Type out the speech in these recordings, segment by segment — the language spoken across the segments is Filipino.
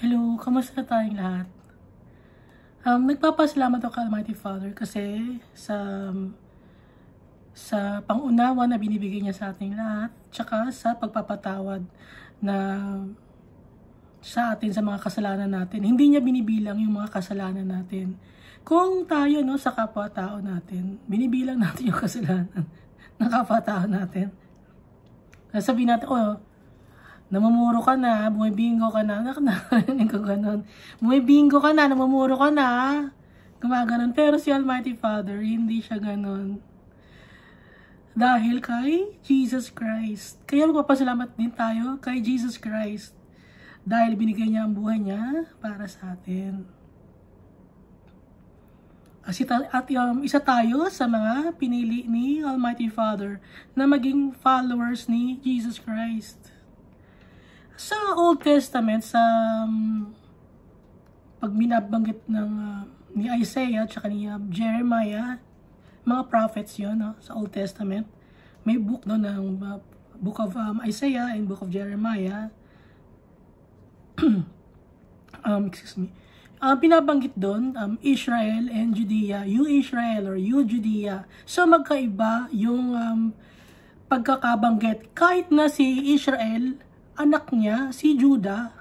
Hello, kamusta tayong lahat? Nagpapasalamat ako kay Almighty Father kasi sa pangunawa na binibigay niya sa ating lahat, tsaka sa pagpapatawad na sa atin sa mga kasalanan natin. Hindi niya binibilang yung mga kasalanan natin. Kung tayo sa kapwa-tao natin, binibilang natin yung kasalanan ng kapwa-tao natin. Sabihin natin, namumuro ka na, bumibingo ka na, nakarinig ko ganun. Bumibingo ka na, namumuro ka na, gumaganon. Pero si Almighty Father, hindi siya ganun. Dahil kay Jesus Christ. Kaya magpapasalamat din tayo kay Jesus Christ. Dahil binigay niya ang buhay niya para sa atin. Isa tayo sa mga pinili ni Almighty Father na maging followers ni Jesus Christ. Sa Old Testament, sa pag binabanggit ni Isaiah at ni Jeremiah, mga prophets yun, sa Old Testament. May book ng Book of Isaiah and Book of Jeremiah. Excuse me. Pinabanggit doon, Israel and Judea. You Israel or you Judea. So magkaiba yung pagkakabanggit. Kahit na si Israel, anak niya, si Judah,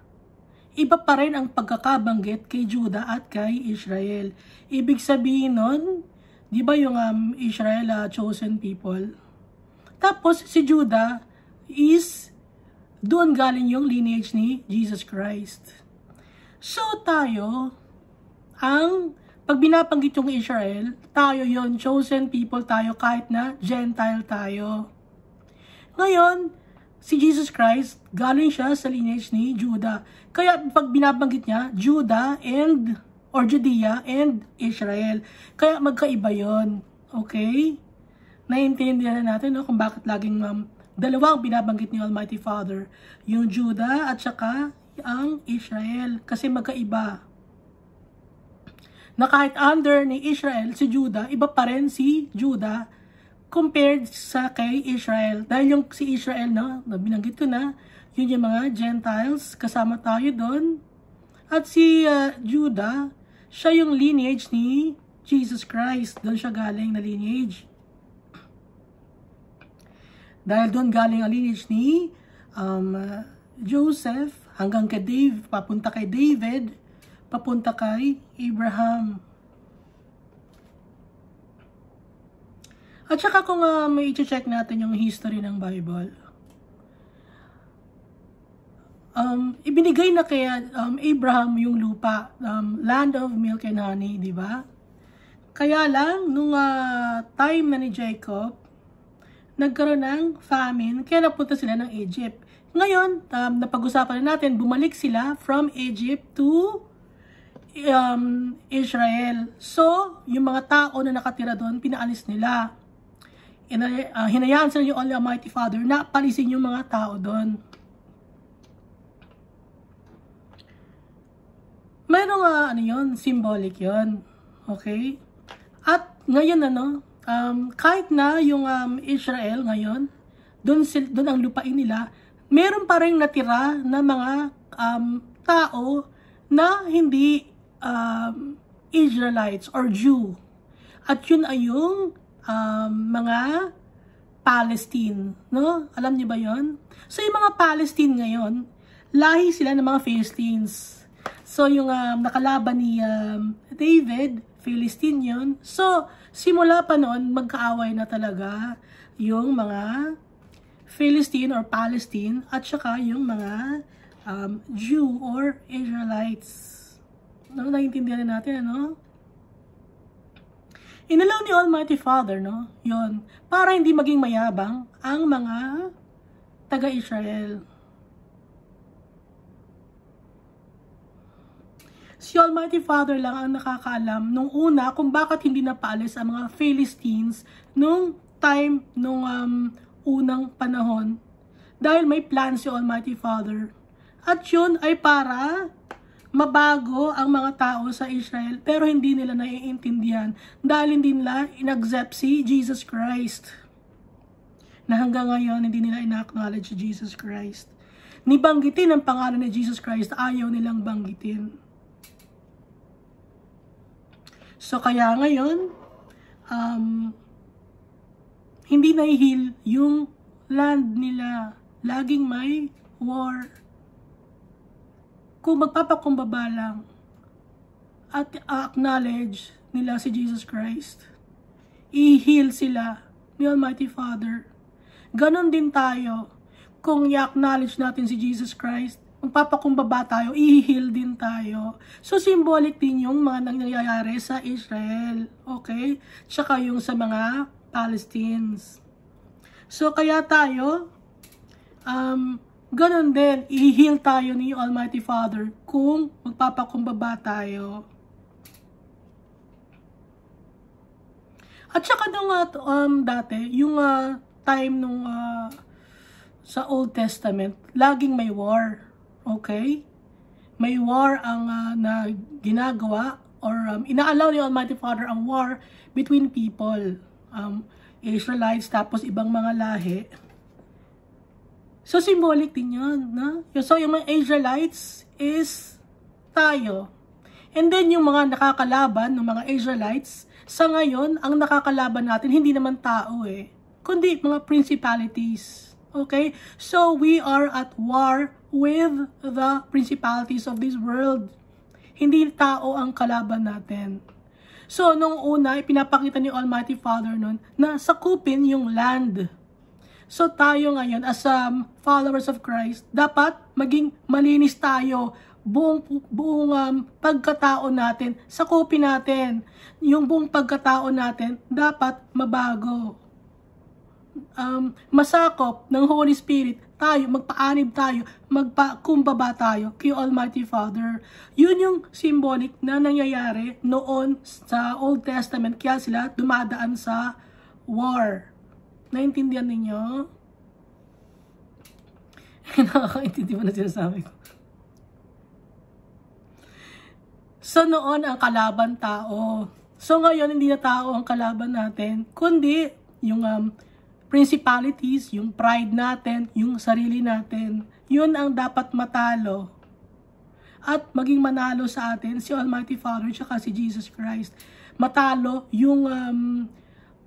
iba pa rin ang pagkakabanggit kay Judah at kay Israel. Ibig sabihin nun, di ba yung Israel, chosen people? Tapos si Judah is, doon galing yung lineage ni Jesus Christ. So tayo, pag binabanggit yung Israel, tayo yon, chosen people tayo kahit na Gentile tayo. Ngayon, si Jesus Christ, galing siya sa lineage ni Judah. Kaya pag binabanggit niya, Judah or Judea and Israel. Kaya magkaiba yon. Okay? Naiintindihan na natin kung bakit laging dalawang binabanggit ni Almighty Father. Yung Judah at saka ang Israel. Kasi magkaiba. Na kahit under ni Israel, si Judah, iba pa rin si Judah compared sa kay Israel. Dahil yung si Israel, binanggit ko na, yun yung mga Gentiles, kasama tayo doon. At si Judah, siya yung lineage ni Jesus Christ. Doon siya galing na lineage. Dahil doon galing ang lineage ni Joseph, hanggang kay David, papunta kay David, papunta kay Abraham. At saka kung may i-check natin yung history ng Bible, ibinigay na kay Abraham yung lupa, land of milk and honey, di ba? Kaya lang, nung time na ni Jacob, nagkaroon ng famine, kaya napunta sila ng Egypt. Ngayon, napag-usapan na natin, bumalik sila from Egypt to Israel. So, yung mga tao na nakatira doon, pinaalis nila. Hinayaan sila yung Almighty Father na palisin yung mga tao doon. Mayroong yun, symbolic yun. Okay? At ngayon kahit na yung Israel ngayon, doon ang lupain nila, meron pa rin natira na mga tao na hindi Israelites or Jew. At yun ay yung mga Palestine, Alam niyo ba yon? So, yung mga Palestine ngayon, lahi sila ng mga Philistines. So, yung nakalaban ni David, Philistine yun. So, simula pa noon, magkaaway na talaga yung mga Philistine or Palestine at saka yung mga Jew or Israelites. Naiintindihan natin, Inalaw ni Almighty Father, yun, para hindi maging mayabang ang mga taga-Israel. Si Almighty Father lang ang nakakaalam nung una kung bakit hindi napaalis ang mga Philistines nung time, nung unang panahon. Dahil may plan si Almighty Father. At yun ay para mabago ang mga tao sa Israel pero hindi nila naiintindihan dahil hindi nila in-accept si Jesus Christ. Na hanggang ngayon hindi nila ina-acknowledge si Jesus Christ. ni banggitin ang pangalan ni Jesus Christ, ayaw nilang banggitin. So kaya ngayon, hindi na-heal yung land nila. Laging may war. Kung magpapakumbaba lang at acknowledge nila si Jesus Christ, i-heal sila ni Almighty Father. Ganon din tayo. Kung i-acknowledge natin si Jesus Christ, magpapakumbaba tayo, i-heal din tayo. So, symbolic din yung mga nangyayari sa Israel. Okay? Tsaka yung sa mga Palestinians. So, kaya tayo, ganon din, i-heal tayo ni Almighty Father kung magpapakumbaba tayo. At saka nung dati, yung time nung sa Old Testament, laging may war. Okay? May war ang na ginagawa or inaalaw ni Almighty Father ang war between people. Israelites tapos ibang mga lahi. So symbolic din yun. No? So yung mga Israelites is tayo. And then yung mga nakakalaban ng mga Israelites, sa ngayon, ang nakakalaban natin, hindi naman tao kundi mga principalities. Okay? So, we are at war with the principalities of this world. Hindi tao ang kalaban natin. So, nung una, ipinapakita ni Almighty Father nun na sakupin yung land. So, tayo ngayon, as followers of Christ, dapat maging malinis tayo. Buong pagkatao natin, sakupin natin. Yung buong pagkatao natin, dapat mabago. Masakop ng Holy Spirit, tayo, magpaanib tayo, magpakumbaba tayo kay Almighty Father. Yun yung symbolic na nangyayari noon sa Old Testament, kaya sila dumadaan sa war. Naintindihan ninyo? Nakakaintindi mo na sinasabi ko. So noon ang kalaban tao. So ngayon hindi na tao ang kalaban natin, kundi yung principalities, yung pride natin, yung sarili natin. Yun ang dapat matalo. At maging manalo sa atin si Almighty Father at si Jesus Christ. Matalo yung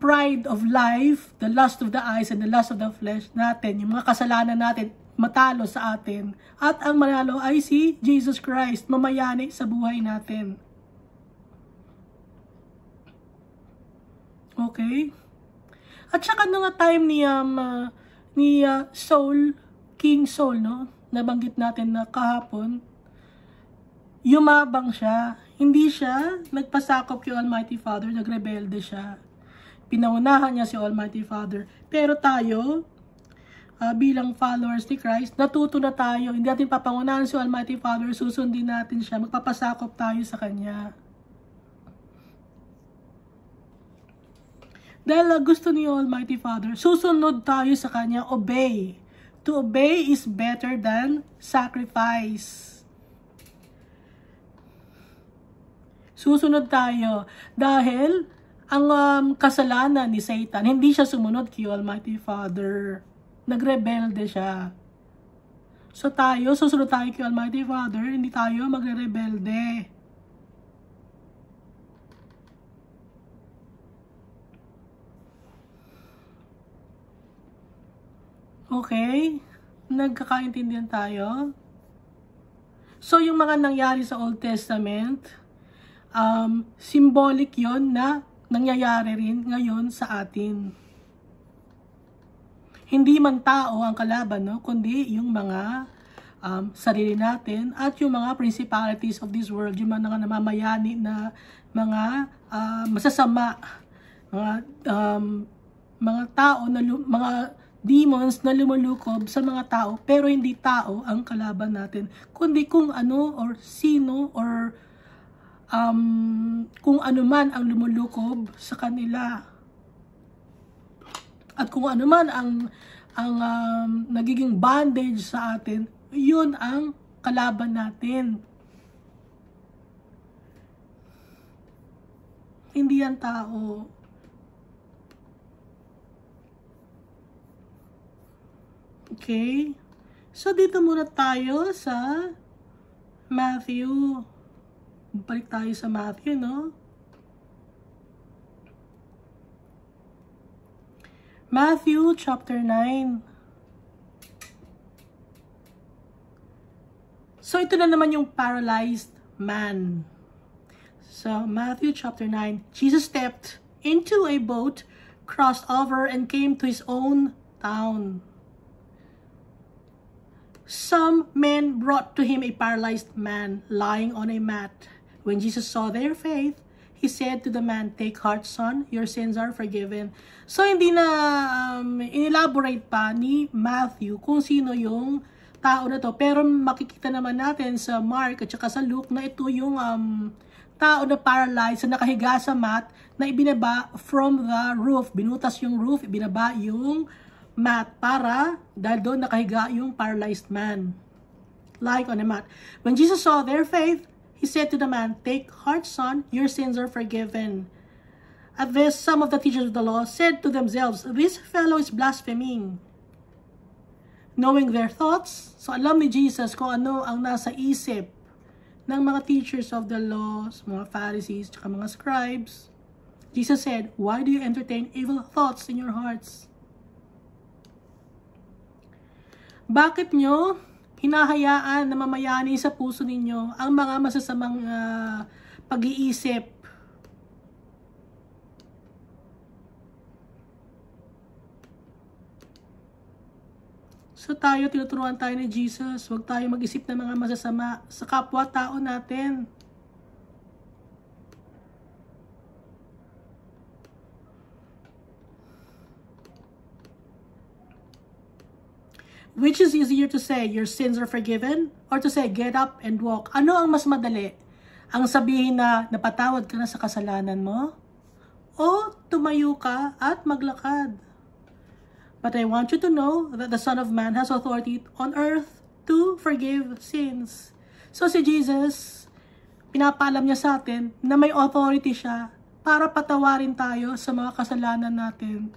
pride of life, the lust of the eyes and the lust of the flesh natin, yung mga kasalanan natin, matalo sa atin. At ang manalo ay si Jesus Christ, mamayani sa buhay natin. Okay? At saka na nga time ni Saul, King Saul, no? Nabanggit natin na kahapon, yumabang siya. Hindi siya nagpasakop kay Almighty Father, nagrebelde siya. Pinaunahan niya si Almighty Father. Pero tayo, bilang followers ni Christ, natuto na tayo. Hindi natin papangunahan si Almighty Father, susundin natin siya, magpapasakop tayo sa Kanya. Dahil gusto ni Almighty Father, susunod tayo sa Kanya, obey. To obey is better than sacrifice. Susunod tayo. Dahil ang kasalanan ni Satan, hindi siya sumunod kay Almighty Father. Nagrebelde siya. So tayo, susunod tayo kay Almighty Father, hindi tayo magre-rebelde. Okay? Nagkakaintindihan tayo? So yung mga nangyari sa Old Testament, symbolic yon na nangyayari rin ngayon sa atin. Hindi man tao ang kalaban, no? Kundi yung mga sarili natin at yung mga principalities of this world, yung mga namamayani na mga masasama, mga tao, mga demons na lumulukob sa mga tao, pero hindi tao ang kalaban natin, kundi kung ano or sino or kung ano man ang lumulukob sa kanila. At kung ano man ang nagiging bondage sa atin, yun ang kalaban natin. Hindi yan tao. Okay? So, dito muna tayo sa Matthew. Balik tayo sa Matthew, no? Matthew chapter 9. So, ito na naman yung paralyzed man. So, Matthew chapter 9. Jesus stepped into a boat, crossed over, and came to his own town. Some men brought to him a paralyzed man lying on a mat. When Jesus saw their faith, he said to the man, "Take heart, son, your sins are forgiven." So, hindi na inelaborate pa ni Matthew kung sino yung tao na to. Pero makikita naman natin sa Mark at saka sa Luke na ito yung tao na paralyzed na nakahiga sa mat na ibinaba from the roof. Binutas yung roof, ibinaba yung mat para dahil doon nakahiga yung paralyzed man lying on a mat. When Jesus saw their faith, he said to the man, "Take heart, son, your sins are forgiven." At this, some of the teachers of the law said to themselves, "This fellow is blaspheming." Knowing their thoughts, so alam ni Jesus kung ano ang nasa isip ng mga teachers of the laws, mga Pharisees, at mga scribes. Jesus said, "Why do you entertain evil thoughts in your hearts?" Bakit nyo hinahayaan na mamayani sa puso ninyo ang mga masasamang pag-iisip? So tayo, tinuturuan tayo ni Jesus, huwag tayo mag-isip ng mga masasama sa kapwa-tao natin. Which is easier to say, your sins are forgiven, or to say, get up and walk? Ano ang mas madali? Ang sabihin na napatawad ka na sa kasalanan mo? O tumayo ka at maglakad? But I want you to know that the Son of Man has authority on earth to forgive sins. So si Jesus, pinapaalam niya sa atin na may authority siya para patawarin tayo sa mga kasalanan natin.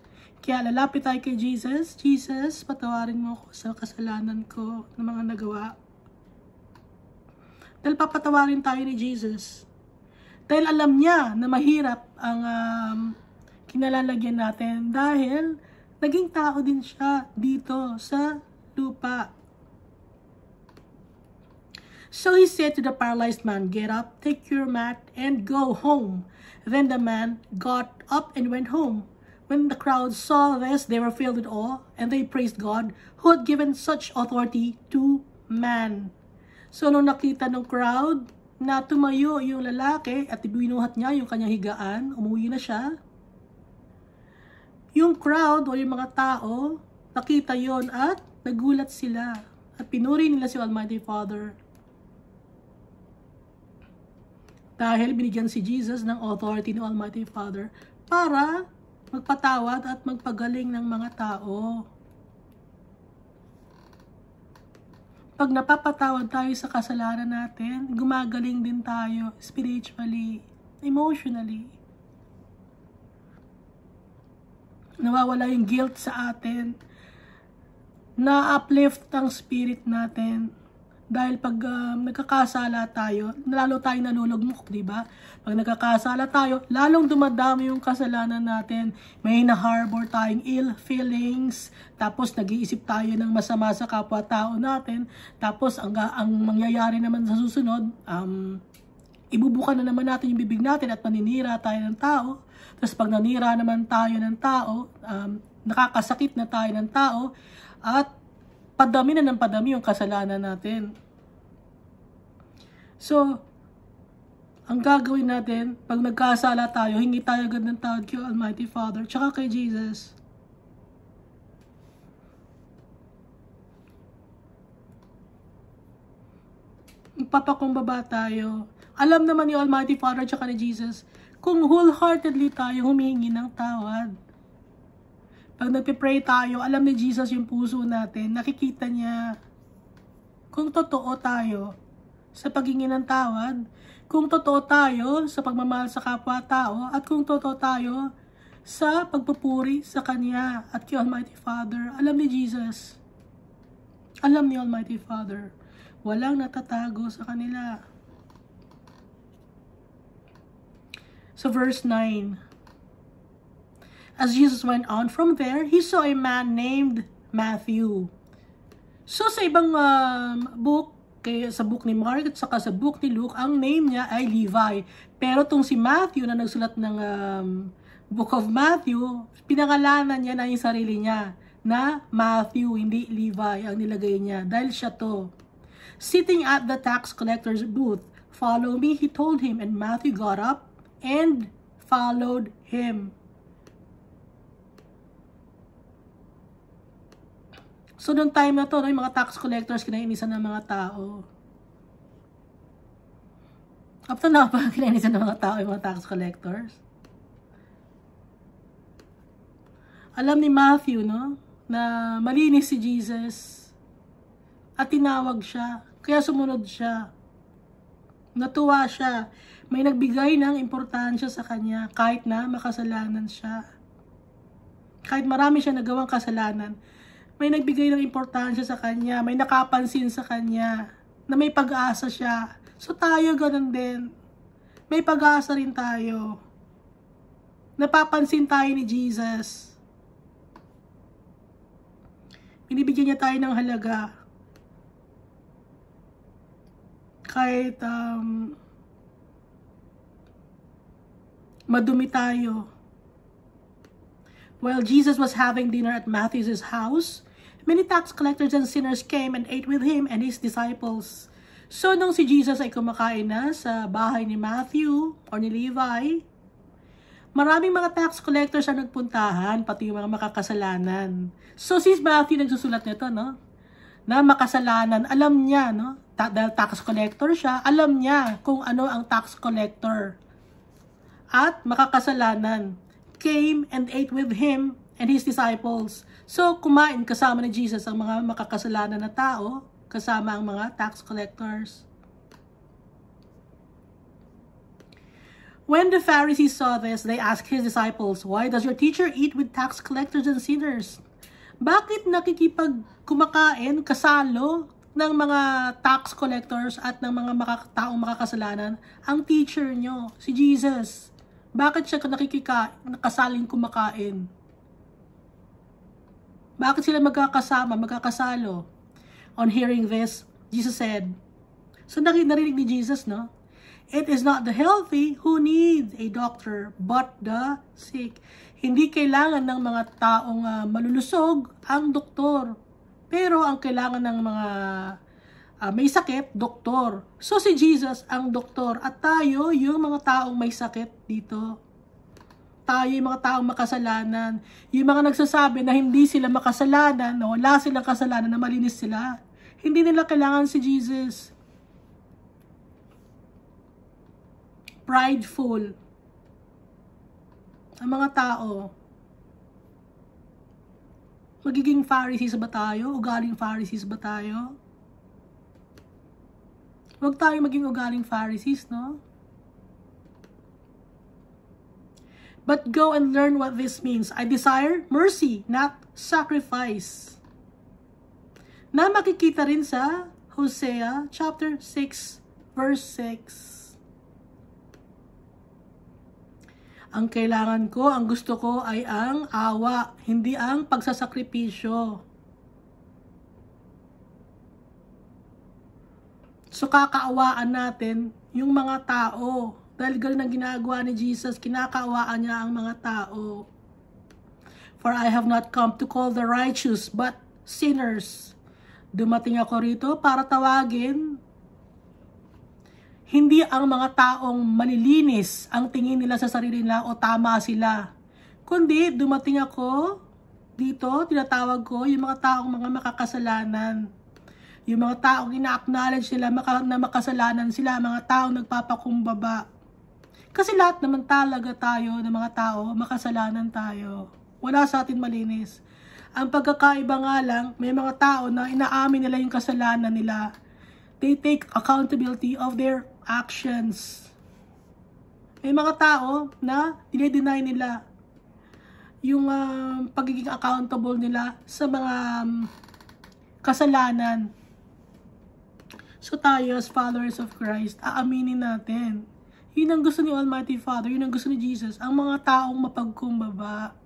Kaya lalapit tayo kay Jesus. Jesus, patawarin mo ako sa kasalanan ko na mga nagawa. Dahil papatawarin tayo ni Jesus. Dahil alam niya na mahirap ang kinalalagyan natin. Dahil naging tao din siya dito sa lupa. So he said to the paralyzed man, "Get up, take your mat, and go home." Then the man got up and went home. When the crowd saw this, they were filled with awe, and they praised God, who had given such authority to man. So, nung nakita ng crowd na tumayo yung lalaki at ibinuhat niya yung kanyang higaan, umuwi na siya, yung crowd o yung mga tao, nakita yon at nagulat sila. At pinuri nila si Almighty Father. Dahil binigyan si Jesus ng authority ng Almighty Father para magpatawad at magpagaling ng mga tao. Pag napapatawad tayo sa kasalanan natin, gumagaling din tayo spiritually, emotionally. Nawawala yung guilt sa atin. Na-uplift ang spirit natin. Dahil pag nagkakasala tayo, lalo tayong nalulugmok, di ba? Pag nagkakasala tayo, lalong dumadami yung kasalanan natin. May na-harbor tayong ill feelings, tapos nag-iisip tayo ng masama sa kapwa-tao natin, tapos ang mangyayari naman sa susunod, ibubukan na naman natin yung bibig natin at maninira tayo ng tao. Tapos pag nanira naman tayo ng tao, nakakasakit na tayo ng tao, at padami na ng padami yung kasalanan natin. So, ang gagawin natin, pag nagkasala tayo, hingi tayo agad ng tawad kay Almighty Father, tsaka kay Jesus. Magpapakumbaba tayo. Alam naman ni Almighty Father tsaka ni Jesus kung wholeheartedly tayo humingi ng tawad. Pag nagpipray tayo, alam ni Jesus yung puso natin. Nakikita niya kung totoo tayo sa paghingi ng tawad, kung totoo tayo sa pagmamahal sa kapwa-tao, at kung totoo tayo sa pagpupuri sa Kanya at kay Almighty Father. Alam ni Jesus. Alam ni Almighty Father. Walang natatago sa kanila. So verse 9. As Jesus went on from there, he saw a man named Matthew. So sa ibang book, sa book ni Mark at saka sa book ni Luke, ang name niya ay Levi. Pero tong si Matthew na nagsulat ng Book of Matthew, pinangalanan niya na yung sarili niya na Matthew, hindi Levi ang nilagay niya dahil siya to. Sitting at the tax collector's booth, "Follow me," he told him, and Matthew got up and followed him. So, noong time na to, yung mga tax collectors, kinainisan ng mga tao. Up to now pa, kinainisan ng mga tao yung mga tax collectors. Alam ni Matthew, no, na malinis si Jesus. At tinawag siya. Kaya sumunod siya. Natuwa siya. May nagbigay ng importansya sa kanya kahit na makasalanan siya. Kahit marami siya nagawang kasalanan, may nagbigay ng importansya sa kanya, may nakapansin sa kanya, na may pag-asa siya. So tayo ganun din. May pag-asa rin tayo. Napapansin tayo ni Jesus. Binibigyan niya tayo ng halaga. Kahit madumi tayo. While Jesus was having dinner at Matthew's house, many tax collectors and sinners came and ate with him and his disciples. So, nung si Jesus ay kumakain na sa bahay ni Matthew or ni Levi, maraming mga tax collectors ang nagpuntahan, pati yung mga makakasalanan. So, si Matthew nagsusulat nito, no? Na makasalanan, alam niya, no? Dahil tax collector siya, alam niya kung ano ang tax collector. At makakasalanan came and ate with him and his disciples. So, kumain kasama ni Jesus ang mga makakasalanan na tao, kasama ang mga tax collectors. When the Pharisees saw this, they asked his disciples, "Why does your teacher eat with tax collectors and sinners?" Bakit kumakain, kasalo ng mga tax collectors at ng mga taong makakasalanan ang teacher nyo, si Jesus? Bakit siya nakasaling kumakain? Bakit sila magkakasalo? On hearing this, Jesus said, so narinig ni Jesus, no? It is not the healthy who need a doctor, but the sick. Hindi kailangan ng mga taong malulusog ang doktor. Pero ang kailangan ng mga may sakit, doktor. So si Jesus ang doktor at tayo yung mga taong may sakit dito. Tayo yung mga taong makasalanan. Yung mga nagsasabi na hindi sila makasalanan, na wala silang kasalanan, na malinis sila. Hindi nila kailangan si Jesus. Prideful. Ang mga tao. Magiging Pharisees ba tayo? Ugaling Pharisees ba tayo? Huwag tayo maging ugaling Pharisees, no? But go and learn what this means. I desire mercy, not sacrifice. Na makikita rin sa Hosea chapter 6, verse 6. Ang kailangan ko, ang gusto ko ay ang awa, hindi ang pagsasakripisyo. So kakaawaan natin yung mga tao. Dahil ganun ang ginagawa ni Jesus, kinakaawaan niya ang mga tao. For I have not come to call the righteous, but sinners. Dumating ako rito para tawagin hindi ang mga taong malilinis ang tingin nila sa sarili nila o tama sila. Kundi dumating ako dito, tinatawag ko yung mga taong mga makakasalanan. Yung mga taong ina-acknowledge nila na makasalanan sila, mga taong nagpapakumbaba. Kasi lahat naman talaga tayo ng mga tao, makasalanan tayo. Wala sa atin malinis. Ang pagkakaiba nga lang, may mga tao na inaamin nila yung kasalanan nila. They take accountability of their actions. May mga tao na dinideny nila yung pagiging accountable nila sa mga kasalanan. So tayo as followers of Christ, aaminin natin. Yun ang gusto ni Almighty Father, yun ang gusto ni Jesus, ang mga taong mapagkumbaba.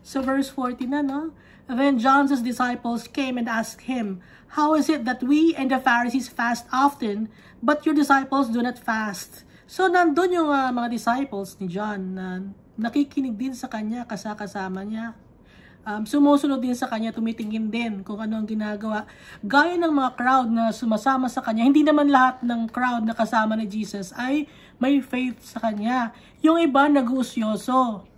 So verse 14 na, no? Then John's disciples came and asked him, "How is it that we and the Pharisees fast often, but your disciples do not fast?" So nandun yung mga disciples ni John na nakikinig din sa kanya, kasama niya. Sumusunod din sa kanya, tumitingin din kung ano ang ginagawa. Gaya ng mga crowd na sumasama sa kanya, hindi naman lahat ng crowd na kasama ni Jesus ay may faith sa kanya. Yung iba nag-uusyoso.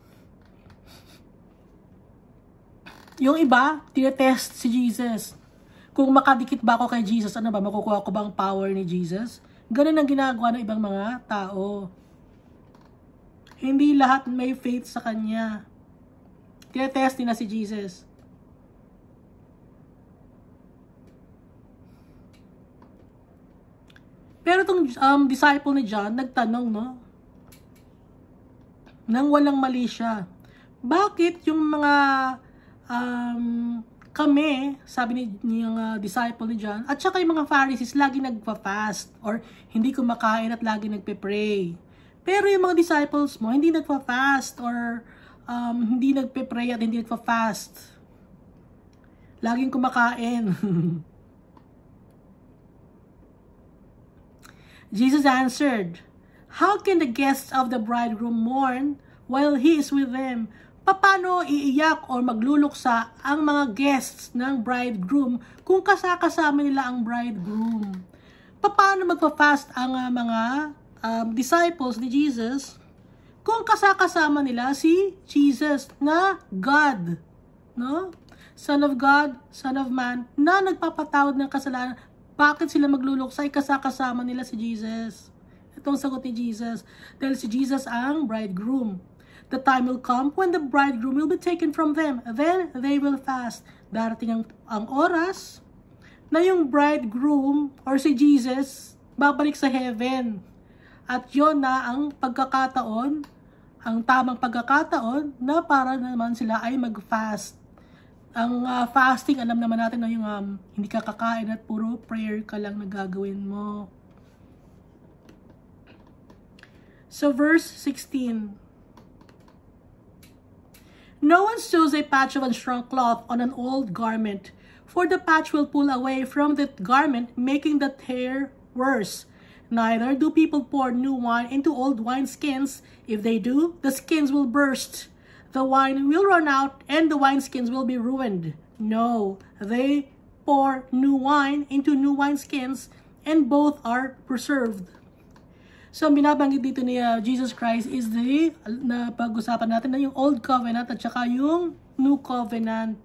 Yung iba, tinetest si Jesus. Kung makadikit ba ako kay Jesus, ano ba, makukuha ko ba ang power ni Jesus? Ganun ang ginagawa ng ibang mga tao. Hindi lahat may faith sa kanya. Tinetest nila si Jesus. Pero itong disciple ni John, nagtanong, no? Nang walang mali siya. Bakit yung mga kami, sabi ni yung disciple ni John, at saka yung mga Pharisees, lagi nagpa-fast or hindi kumakain at lagi nagpe-pray. Pero yung mga disciples mo, hindi nagpa-fast or hindi nagpe-pray at hindi nagpa-fast. Laging kumakain. Jesus answered, "How can the guests of the bridegroom mourn while he is with them?" Paano iiyak o magluluksa ang mga guests ng bridegroom kung kasama nila ang bridegroom? Paano magpa-fast ang mga disciples ni Jesus kung kasama nila si Jesus na God, no? Son of God, Son of Man, na nagpapatawad ng kasalanan. Bakit sila magluluksa? Kasama nila si Jesus. Itong sagot ni Jesus. Dahil si Jesus ang bridegroom. The time will come when the bridegroom will be taken from them. Then they will fast. Darating ang oras na yung bridegroom or si Jesus babalik sa heaven. At yon na ang pagkakataon, ang tamang pagkakataon na para naman sila ay mag-fast. Ang fasting, alam naman natin na yung hindi ka kakain at puro prayer ka lang na gagawin mo. So verse 16. No one sews a patch of unshrunk cloth on an old garment, for the patch will pull away from that garment, making the tear worse. Neither do people pour new wine into old wineskins. If they do, the skins will burst. The wine will run out, and the wineskins will be ruined. No, they pour new wine into new wineskins, and both are preserved. So, ang binabanggit dito ni Jesus Christ is na pag-usapan natin na yung Old Covenant at saka yung New Covenant.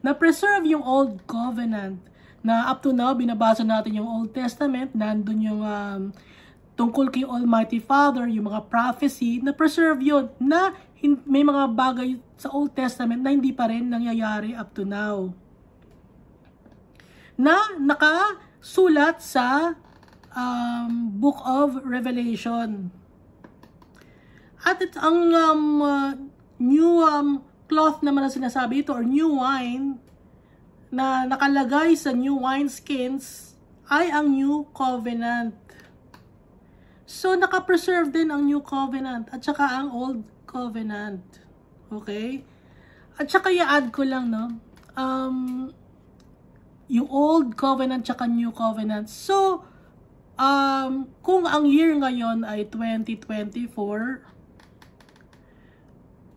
Na-preserve yung Old Covenant. Na up to now, binabasa natin yung Old Testament. Nandun yung tungkol kay Almighty Father, yung mga prophecy. Na-preserve yun. Na may mga bagay sa Old Testament na hindi pa rin nangyayari up to now. Na nakasulat sa Book of Revelation. At ang new cloth naman na sinasabi ito or new wine na nakalagay sa new wineskins ay ang New Covenant. So naka-preserve din ang New Covenant at saka ang Old Covenant. Okay? At saka i-add ko lang, no? Yung Old Covenant at saka New Covenant. So kung ang year ngayon ay 2024,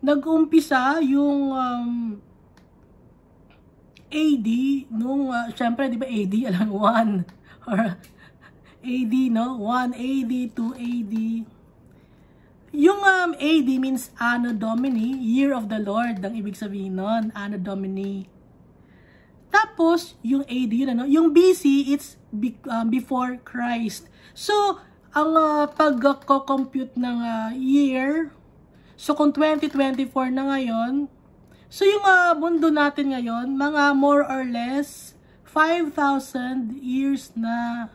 nag-umpisa yung AD nung syempre di ba AD alam 1 or AD, no? 1 AD, 2 AD. Yung AD means Anno Domini, Year of the Lord, ang ibig sabihin nun, Anno Domini. Tapos, yung AD, yun, ano? Yung BC, it's before Christ. So, ang pag-compute ng year, so kung 2024 na ngayon, so yung mundo natin ngayon, mga more or less 5,000 years na.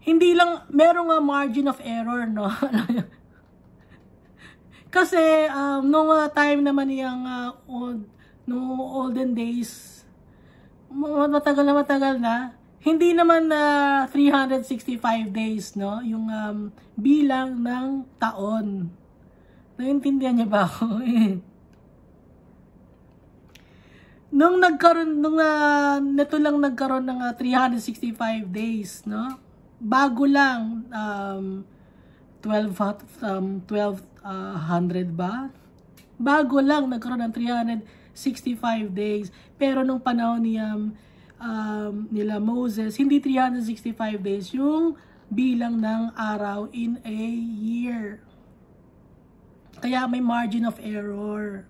hindi lang, merong margin of error, no? Kasi, nung time naman niyang no olden days, matagal na, hindi naman 365 days, no? Yung bilang ng taon. Naintindihan niyo ba ako? Nung nito lang nagkaroon ng 365 days, no? Bago lang, 1200 ba? Bago lang nagkaroon ng 365 days. Pero nung panahon nila Moses, hindi 365 days yung bilang ng araw in a year. Kaya may margin of error.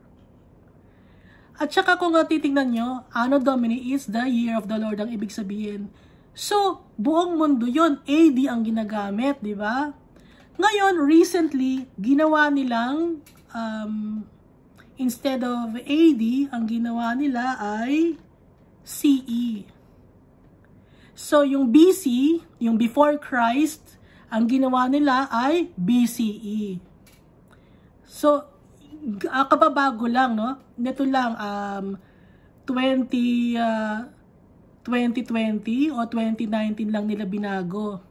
At saka kung titingnan nyo, Anno Domini is the year of the Lord ang ibig sabihin. So, buong mundo yon, AD ang ginagamit, di ba? Ngayon, recently, ginawa nilang, instead of AD, ang ginawa nila ay CE. So, yung BC, yung before Christ, ang ginawa nila ay BCE. So, kababago lang, no? Nito lang, 2020 o 2019 lang nila binago.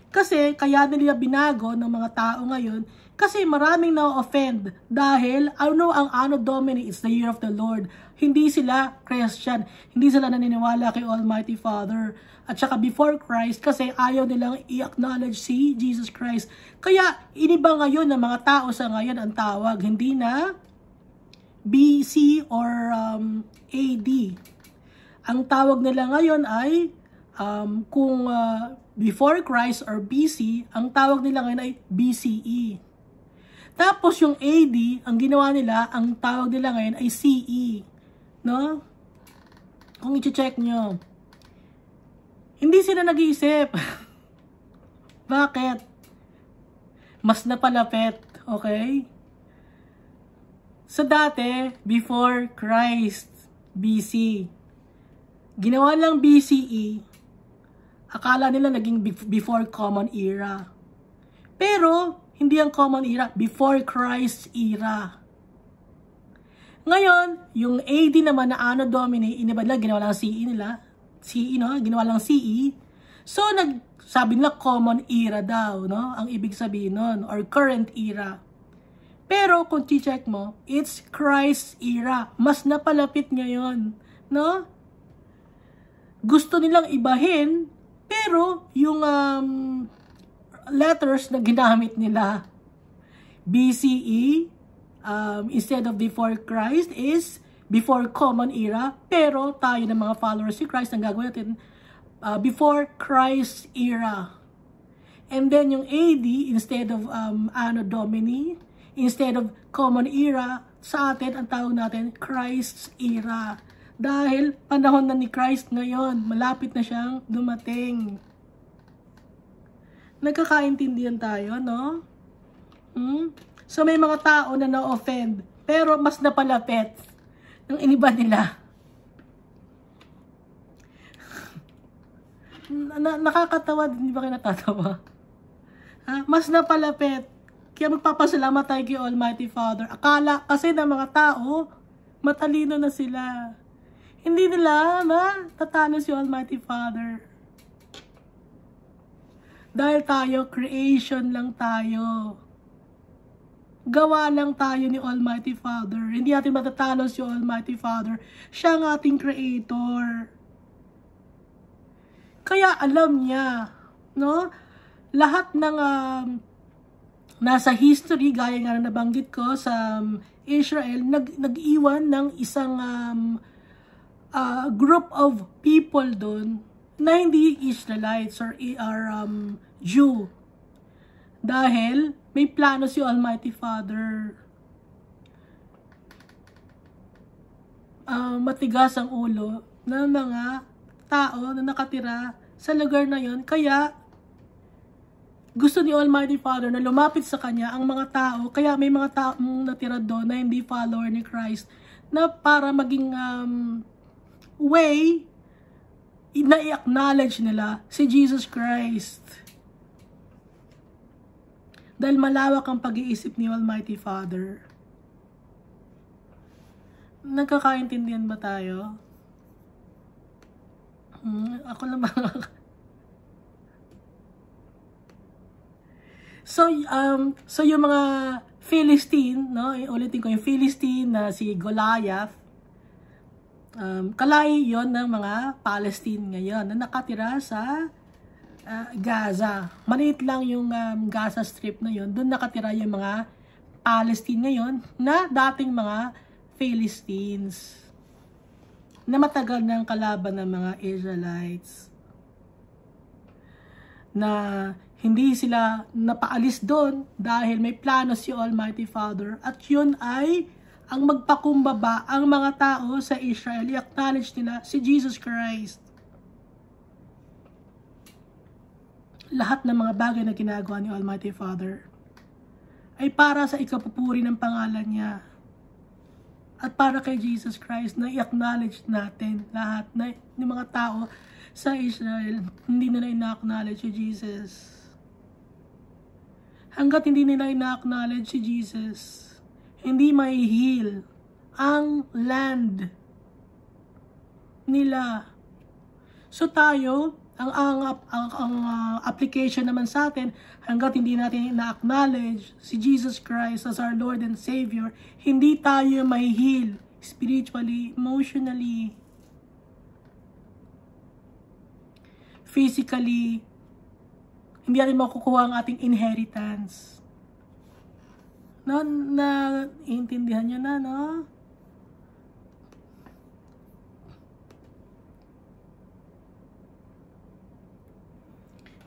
Kasi, kaya nila binago ng mga tao ngayon, kasi maraming na-offend dahil, ang Anno Domini is the year of the Lord. Hindi sila Christian, hindi sila naniniwala kay Almighty Father. At saka before Christ, kasi ayaw nilang i-acknowledge si Jesus Christ. Kaya, iniba ngayon ng mga tao sa ngayon ang tawag, hindi na BC or AD. Ang tawag nila ngayon ay kung before Christ or BC, ang tawag nila ngayon ay BCE. Tapos yung AD, ang ginawa nila, ang tawag nila ngayon ay CE. No? Kung i-check nyo. Hindi sila nag-iisip. Bakit? Mas napalapit. Okay? So dati, before Christ, BC. Ginawa lang BCE, akala nila naging before Common Era. Pero, hindi ang Common Era, before Christ era. Ngayon, yung AD naman na Anno Domini, inibad lang, ginawa lang CE nila. CE, no? Ginawa lang CE. So, sabi nila Common Era daw, no? Ang ibig sabihin nun, or current era. Pero, kung check mo, it's Christ era. Mas napalapit ngayon, no? Gusto nilang ibahin, pero yung letters na ginamit nila, BCE, instead of before Christ, is before Common Era. Pero tayo ng mga followers ni Christ, ang gagawin natin, before Christ era. And then yung AD, instead of Anno Domini, instead of Common Era, sa atin, ang tawag natin, Christ's era. Dahil panahon na ni Christ ngayon, malapit na siyang dumating. Nagkakaintindihan tayo, no? So may mga tao na na-offend, pero mas napalapit ng iniba nila. Nakakatawa, hindi ba kayo natatawa? Mas napalapit. Kaya magpapasalamat tayo kay Almighty Father. Akala kasi ng mga tao, matalino na sila. Hindi nila matatalo si Almighty Father. Dahil tayo, creation lang tayo. Gawa lang tayo ni Almighty Father. Hindi natin matatalo si Almighty Father. Siya ang ating creator. Kaya alam niya, no? Lahat ng nasa history, gaya nga na nabanggit ko sa Israel, nag-iwan ng isang group of people doon na hindi Israelites or Jew. Dahil may plano si Almighty Father. Matigas ang ulo ng mga tao na nakatira sa lugar na yon. Kaya gusto ni Almighty Father na lumapit sa kanya ang mga tao. Kaya may mga taong natira doon na hindi follower ni Christ, na para maging way na i-acknowledge nila si Jesus Christ. Dahil malawak ang pag-iisip ni Almighty Father. Nagkakaintindihan ba tayo? Ako lang So yung mga Philistine, no? Ulitin ko yung Philistine na si Goliath. Kalay yon ng mga Palestine ngayon na nakatira sa Gaza. Maliit lang yung Gaza Strip na yon. Doon nakatira yung mga Palestine ngayon na dating mga Philistines na matagal ng kalaban ng mga Israelites. Na hindi sila napaalis doon dahil may plano si Almighty Father at yun ay ang magpakumbaba ang mga tao sa Israel, i-acknowledge nila si Jesus Christ. Lahat ng mga bagay na ginagawa ni Almighty Father ay para sa ikapupuri ng pangalan niya at para kay Jesus Christ na i-acknowledge natin lahat ng mga tao sa Israel. Hindi nila ina-acknowledge si Jesus. Hanggat hindi nila ina-acknowledge si Jesus, hindi may heal ang land nila. So tayo, ang application naman sa atin, hanggat hindi natin ina-acknowledge si Jesus Christ as our Lord and Savior, hindi tayo may heal spiritually, emotionally, physically. Hindi natin makukuha ang ating inheritance. Intindihan nyo na, no?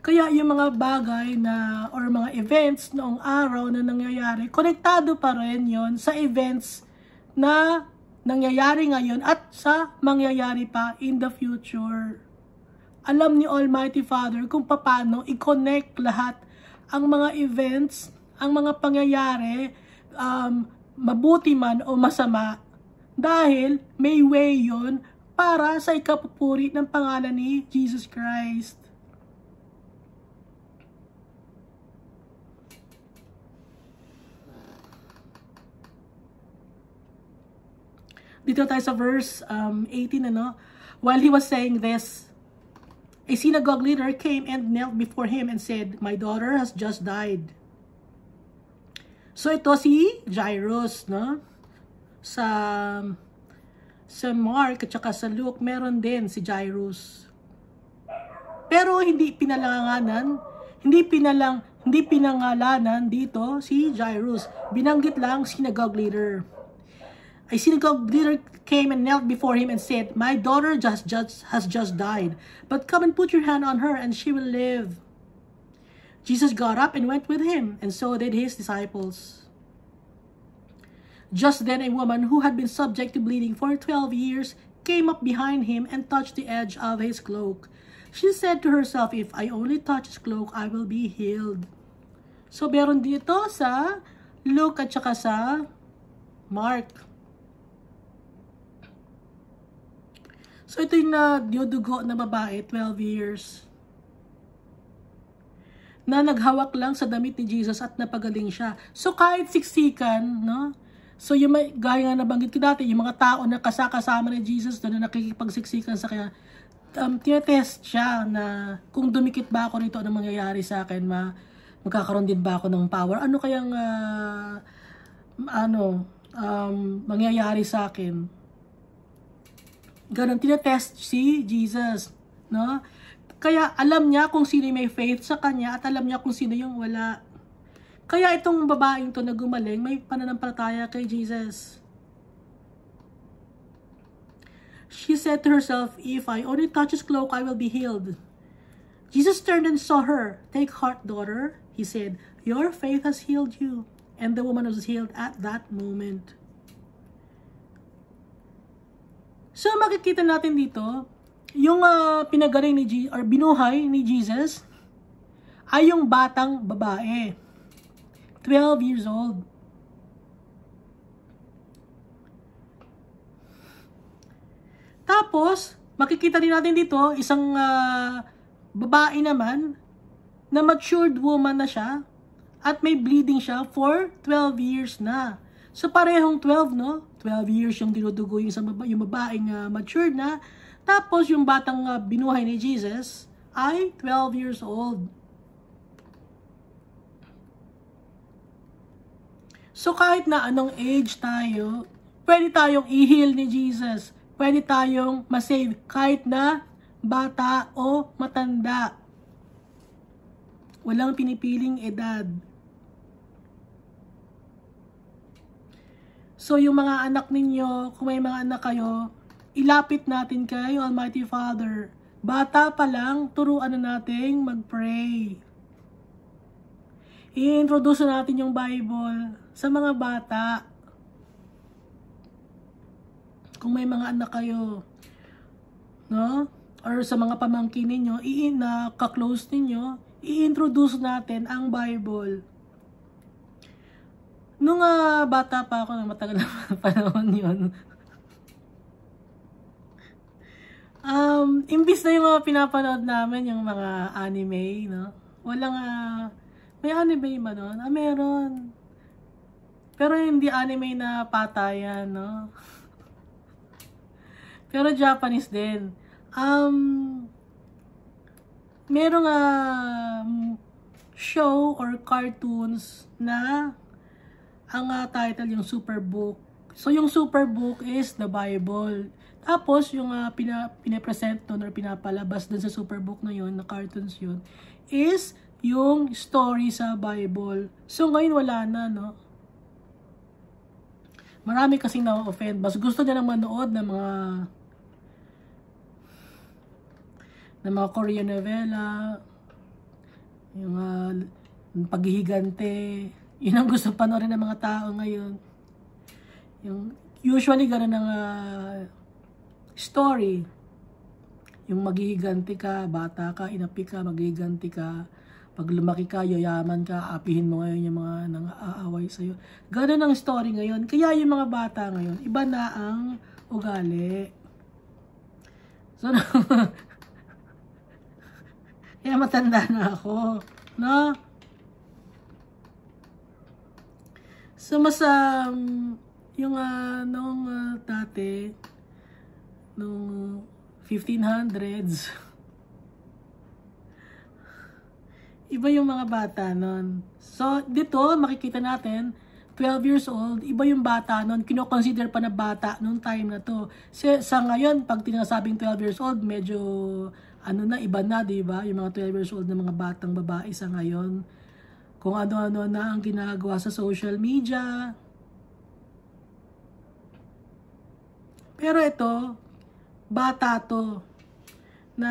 Kaya yung mga bagay na, or mga events noong araw na nangyayari, konektado pa rin yon sa events na nangyayari ngayon at sa mangyayari pa in the future. Alam ni Almighty Father kung paano i-connect lahat ang mga events, ang mga pangyayari, mabuti man o masama, dahil may way yon para sa ikapupuri ng pangalan ni Jesus Christ. Dito tayo sa verse 18, ano? While he was saying this, a synagogue leader came and knelt before him and said, "My daughter has just died." So ito si Jairus, no? Sa Mark at saka sa Luke, meron din si Jairus. Pero hindi pinangalanan dito si Jairus. Binanggit lang synagogue leader. A synagogue leader came and knelt before him and said, "My daughter has just died, but come and put your hand on her and she will live." Jesus got up and went with him, and so did his disciples. Just then a woman who had been subject to bleeding for 12 years came up behind him and touched the edge of his cloak. She said to herself, "If I only touch his cloak, I will be healed." So, meron dito sa Luke at saka sa Mark. So, ito yung dinudugo na babae, 12 years. Na naghawak lang sa damit ni Jesus at napagaling siya. So, kahit siksikan, no? So, yung gaya nga nabanggit ko dati, yung mga tao na kasama ni Jesus doon na nakikipagsiksikan sa kanya, tinetest siya na kung dumikit ba ako rito, ano mangyayari sa akin, magkakaroon din ba ako ng power? Ano kayang, mangyayari sa akin? Ganon, tinetest si Jesus, no? Kaya alam niya kung sino may faith sa kanya at alam niya kung sino yung wala. Kaya itong babaeng to na gumaling, may pananampalataya kay Jesus. She said to herself, "If I only touch his cloak, I will be healed." Jesus turned and saw her. "Take heart, daughter," he said. "Your faith has healed you." And the woman was healed at that moment. So, makikita natin dito, yung pinagaling or binuhay ni Jesus ay yung batang babae. 12 years old. Tapos, makikita din natin dito, isang babae naman, na matured woman na siya, At may bleeding siya for 12 years na. So parehong 12, no? 12 years yung dinudugo yung babaeng matured na. Tapos yung batang binuhay ni Jesus ay 12 years old. So kahit na anong age tayo, pwede tayong i-heal ni Jesus. Pwede tayong masave kahit na bata o matanda. Walang pinipiling edad. So yung mga anak ninyo, kung may mga anak kayo, ilapit natin kay Almighty Father. Bata pa lang, turuan na natin mag-pray. I-introduce natin yung Bible sa mga bata. Kung may mga anak kayo, no? Or sa mga pamangkin ninyo, ka-close ninyo, i-introduce natin ang Bible. Nung bata pa ako, matagal na panahon yun. Imbis na yung mga pinapanood namin, yung mga anime, no? Walang, may anime ba nun? Meron. Pero hindi anime na patayan, no? Pero Japanese din. Merong show or cartoons na ang title yung Superbook. So yung Superbook is the Bible. Tapos yung pinapresent doon or pinapalabas doon sa Superbook na yun, na cartoons yun, is yung story sa Bible. So ngayon wala na, no? Marami kasing na-offend. Mas gusto niya lang manood ng mga Korean novela, yung paghihigante. Yun ang gusto panoorin ng mga tao ngayon. Yung usually gano'n ang story. Yung maghihiganti ka, bata ka, inapi ka, maghihiganti ka. Pag lumaki ka, yayaman ka, apihin mo ngayon yung mga nang-aaway sa'yo. Gano'n ang story ngayon. Kaya yung mga bata ngayon, iba na ang ugali. So, kaya matanda na ako. No? So, mas, yung, noong dati, noong 1500s, iba yung mga bata nun. So, dito, makikita natin, 12 years old, iba yung bata nun, kino-consider pa na bata nung time na to. Sa ngayon, pag tinasabing 12 years old, medyo, iba na, diba? Yung mga 12 years old na mga batang babae sa ngayon. Kung ano-ano na ang ginagawa sa social media. Pero ito, bata to, na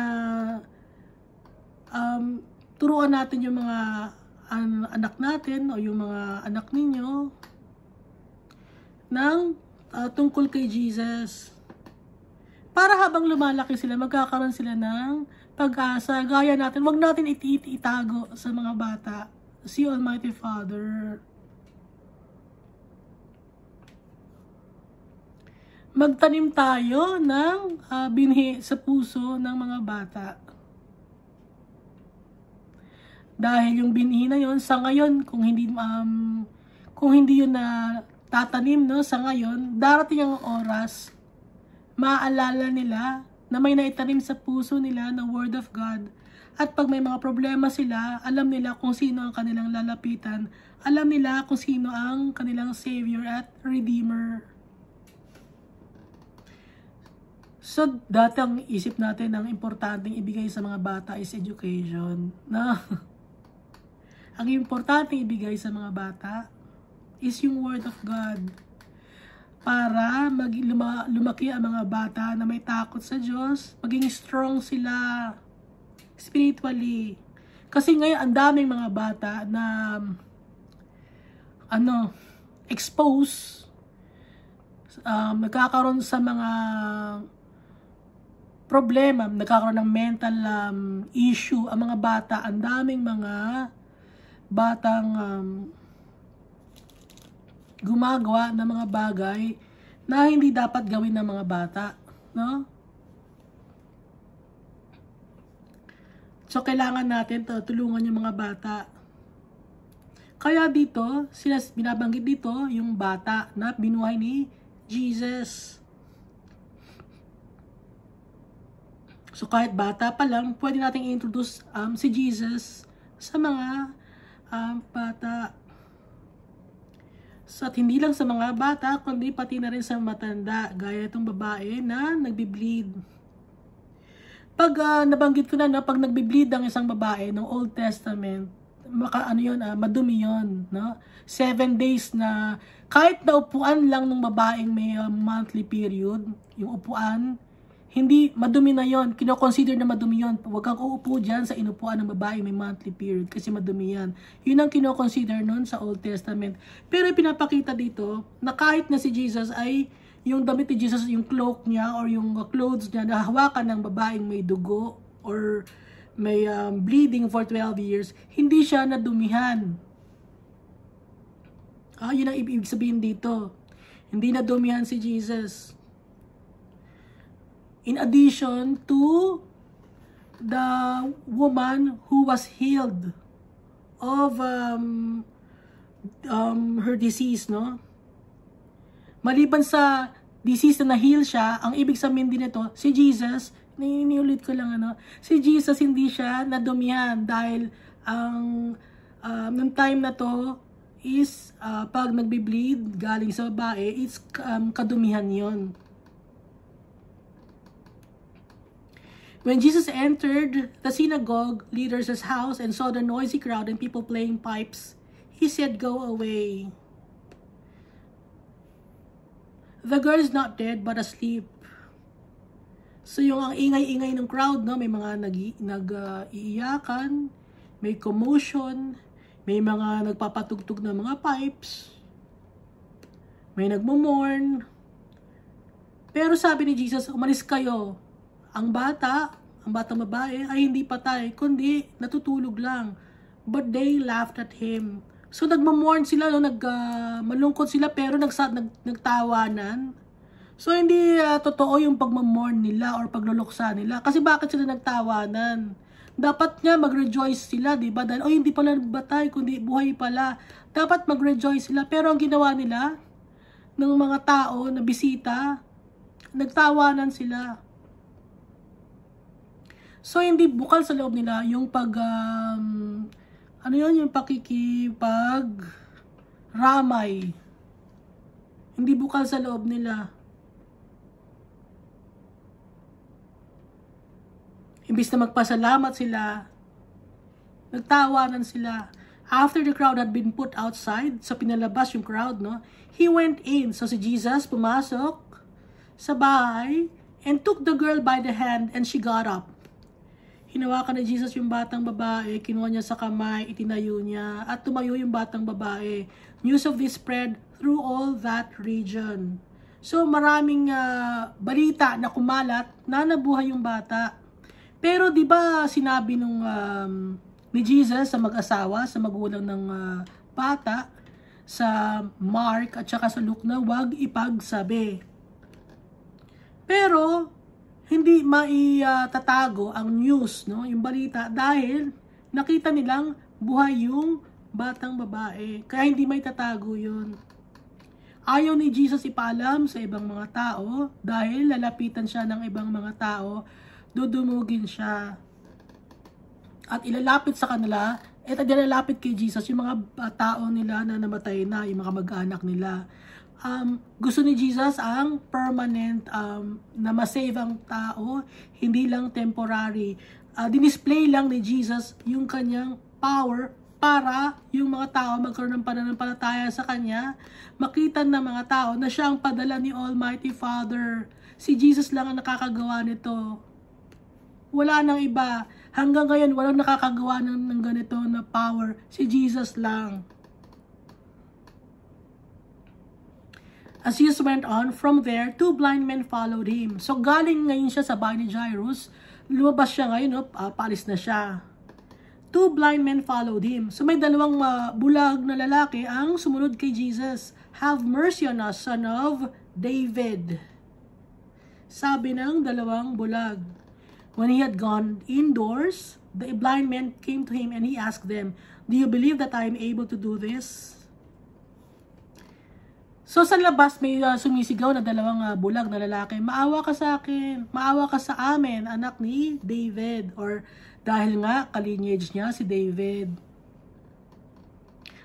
turuan natin yung mga anak natin o yung mga anak ninyo ng tungkol kay Jesus. Para habang lumalaki sila, magkakaroon sila ng pag-asa. Gaya natin, wag natin itago sa mga bata si Almighty Father. Magtanim tayo ng binhi sa puso ng mga bata. Dahil yung binhi na yon sa ngayon, kung hindi yun na tatanim, no, sa ngayon, darating ang oras, maaalala nila na may naitanim sa puso nila ng Word of God. At pag may mga problema sila, alam nila kung sino ang kanilang lalapitan. Alam nila kung sino ang kanilang Savior at Redeemer. So, dati ang isip natin ang importanteng ibigay sa mga bata is education. No? Ang importanteng ibigay sa mga bata is yung Word of God. Para lumaki ang mga bata na may takot sa Diyos, maging strong sila spiritually. Kasi ngayon, ang daming mga bata na expose, nagkakaroon sa mga problema, nagkakaroon ng mental issue ang mga bata. Ang daming mga batang gumagawa ng mga bagay na hindi dapat gawin ng mga bata, no? So, kailangan natin tulungan yung mga bata. Kaya dito, binabanggit dito yung bata na binuhay ni Jesus. So kahit bata pa lang, pwede nating i-introduce si Jesus sa mga bata. So at hindi lang sa mga bata, kundi pati na rin sa matanda, gaya itong babae na nagbi-bleed. Pag nabanggit ko na, pag nagbi-bleed ang isang babae ng Old Testament, madumi yun, no? 7 days na kahit na upuan lang ng babaeng may monthly period, yung upuan, hindi, madumi na yon, kino-consider na madumi yon. Huwag kang uupo dyan sa inupuan ng babae may monthly period kasi madumi yan. Yun ang kino-consider nun sa Old Testament. Pero pinapakita dito na kahit na si Jesus ay yung damit ni Jesus, yung cloak niya or yung clothes niya na hawakan ng babaeng may dugo or may bleeding for 12 years, hindi siya nadumihan. Yun ang ibig sabihin dito. Hindi nadumihan si Jesus. In addition to the woman who was healed of her disease, no? Maliban sa disease na na-heal siya, ang ibig sabihin din nito, si Jesus, niulit ko lang si Jesus hindi siya nadumihan dahil ang nung time na to is pag nagbi-bleed galing sa babae, it's kadumihan yon. When Jesus entered the synagogue leader's house and saw the noisy crowd and people playing pipes, he said, "Go away. The girl is not dead but asleep." So yung ang ingay-ingay ng crowd, no, may mga nag-iiyakan, may commotion, may mga nagpapatugtog ng mga pipes, may nagmo-mourn. Pero sabi ni Jesus, umalis kayo. Ang batang babae ay hindi patay, kundi natutulog lang. But they laughed at him. So nagmo-mourn sila, no, malungkot sila pero nagtawanan. So hindi totoo yung pagmo-mourn nila or pagluluksa nila. Kasi bakit sila nagtawanan? Dapat nga mag-rejoice sila, di ba? Dahil hindi pala batay, kundi buhay pala. Dapat mag-rejoice sila. Pero ang ginawa nila ng mga tao na bisita, nagtawanan sila. So hindi bukal sa loob nila yung yung pakikipag-ramay. Hindi bukal sa loob nila. Imbis na magpasalamat sila, nagtawanan sila. After the crowd had been put outside, so pinalabas yung crowd, no? He went in. So si Jesus pumasok sa bahay and took the girl by the hand and she got up. Hinawakan ni Jesus yung batang babae, kinuha niya sa kamay, itinayo niya, at tumayo yung batang babae. News of this spread through all that region. So maraming balita na kumalat na nabuhay yung bata. Pero di ba sinabi ni Jesus sa mag-asawa, sa magulang ng bata, sa Mark at saka sa Luke na huwag ipagsabi. Pero hindi maitatago ang news, no, yung balita, dahil nakita nilang buhay yung batang babae. Kaya hindi maitatago yun. Ayaw ni Jesus ipaalam sa ibang mga tao dahil lalapitan siya ng ibang mga tao, dudumugin siya. At ilalapit sa kanila, at ilalapit kay Jesus yung mga tao nila na namatay na, yung mga mag-anak nila. Gusto ni Jesus ang permanent na masave ang tao, hindi lang temporary. Dinisplay lang ni Jesus yung kanyang power para yung mga tao magkaroon ng pananampalataya sa kanya, makita ng mga tao na siya ang padala ni Almighty Father. Si Jesus lang ang nakakagawa nito. Wala nang iba. Hanggang ngayon, walang nakakagawa ng ganito na power. Si Jesus lang. As Jesus went on, from there, 2 blind men followed him. So, galing ngayon siya sa bahay ni Jairus. Lumabas siya ngayon, paalis na siya. 2 blind men followed him. So, may dalawang bulag na lalaki ang sumunod kay Jesus. Have mercy on us, son of David. Sabi ng dalawang bulag. When he had gone indoors, the blind men came to him and he asked them, "Do you believe that I am able to do this?" So sa labas may sumisigaw na dalawang bulag na lalaki, "Maawa ka sa akin, maawa ka sa amin, anak ni David." Or dahil nga ka-lineage niya si David.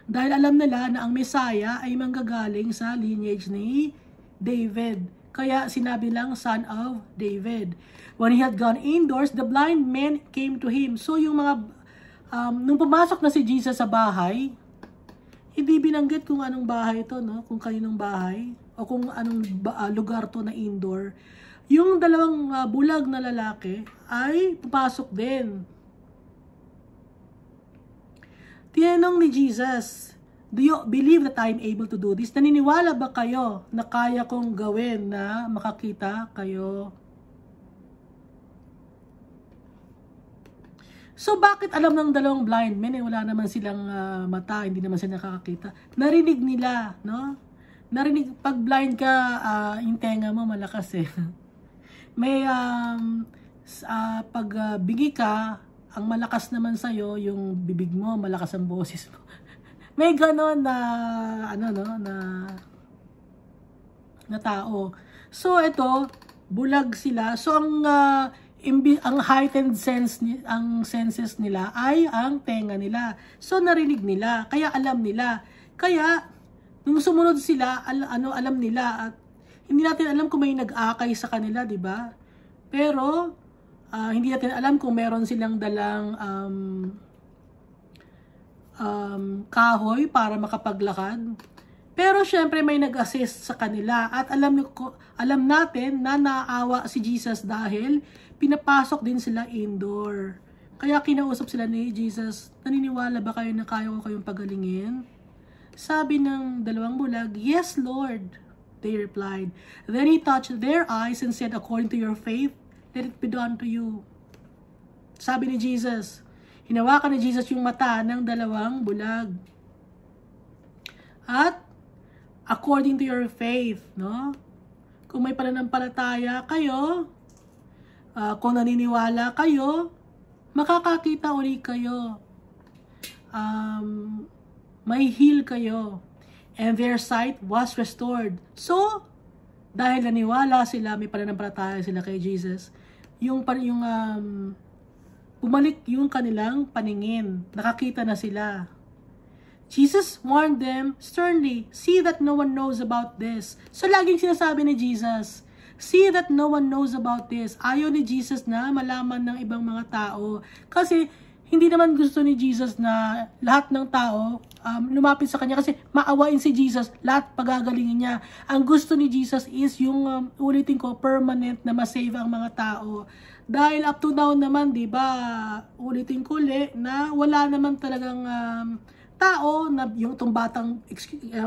Dahil alam nila na ang Messiah ay manggagaling sa lineage ni David. Kaya sinabi lang, "Son of David." When he had gone indoors, the blind men came to him. So yung mga, nung pumasok na si Jesus sa bahay, hindi binanggit kung anong bahay ito, no? Kung kaninong bahay, o kung anong lugar to na indoor. Yung dalawang bulag na lalaki ay papasok din. Tinanong ni Jesus, "Do you believe that I am able to do this?" Naniniwala ba kayo na kaya kong gawin na makakita kayo? So bakit alam ng dalawang blind men, wala naman silang mata, hindi naman sila nakakakita? Narinig nila, no? Narinig, pag blind ka, yung tenga mo malakas eh. May, pag bingi ka, ang malakas naman sa'yo, yung bibig mo, malakas ang boses mo. May ganon na, na tao. So ito, bulag sila. So ang heightened sense, ang senses nila ay ang tenga nila. So narinig nila, kaya alam nila. Kaya nung sumunod sila, alam nila, at hindi natin alam kung may nag-akay sa kanila, di ba? Pero hindi natin alam kung meron silang dalang kahoy para makapaglakad. Pero syempre may nag-assist sa kanila, at alam natin na naawa si Jesus dahil pinapasok din sila indoor. Kaya kinausap sila ni Jesus, "Naniniwala ba kayo na kaya ko kayong pagalingin?" Sabi ng dalawang bulag, "Yes, Lord," they replied. Then he touched their eyes and said, "According to your faith, let it be done to you." Sabi ni Jesus, hinawakan ni Jesus yung mata ng dalawang bulag. At according to your faith, no? Kung may pananampalataya kayo, kung naniniwala kayo, makakakita uli kayo. May heal kayo. And their sight was restored. So, dahil naniwala sila, may pananampalataya sila kay Jesus, bumalik yung kanilang paningin. Nakakita na sila. Jesus warned them sternly, "See that no one knows about this." So, laging sinasabi ni Jesus, see that no one knows about this. Ayaw ni Jesus na malaman ng ibang mga tao. Kasi, hindi naman gusto ni Jesus na lahat ng tao lumapit sa kanya kasi maawain si Jesus, lahat pagagalingin niya. Ang gusto ni Jesus is yung, ulitin ko, permanent na masave ang mga tao. Dahil up to now naman, di ba, ulitin ko ulit, na wala naman talagang tao na yung itong batang,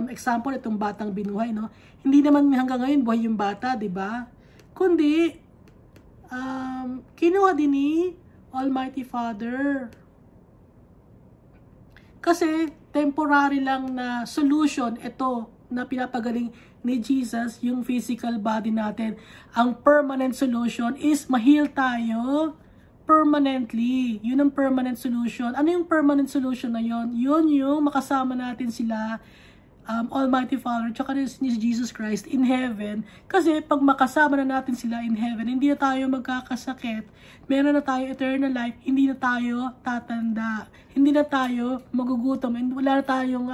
example, itong batang binuhay, no? Hindi naman hanggang ngayon buhay yung bata, di ba? Kundi, kinuha din ni Almighty Father. Kasi, temporary lang na solution ito na pinapagaling ni Jesus, yung physical body natin. Ang permanent solution is ma-heal tayo permanently. Yun ang permanent solution. Ano yung permanent solution na yun? Yun yung makasama natin sila, Almighty Father, tsaka ni Jesus Christ in heaven. Kasi pag makasama na natin sila in heaven, hindi na tayo magkakasakit, meron na tayo eternal life, hindi na tayo tatanda, hindi na tayo magugutom, and wala na tayong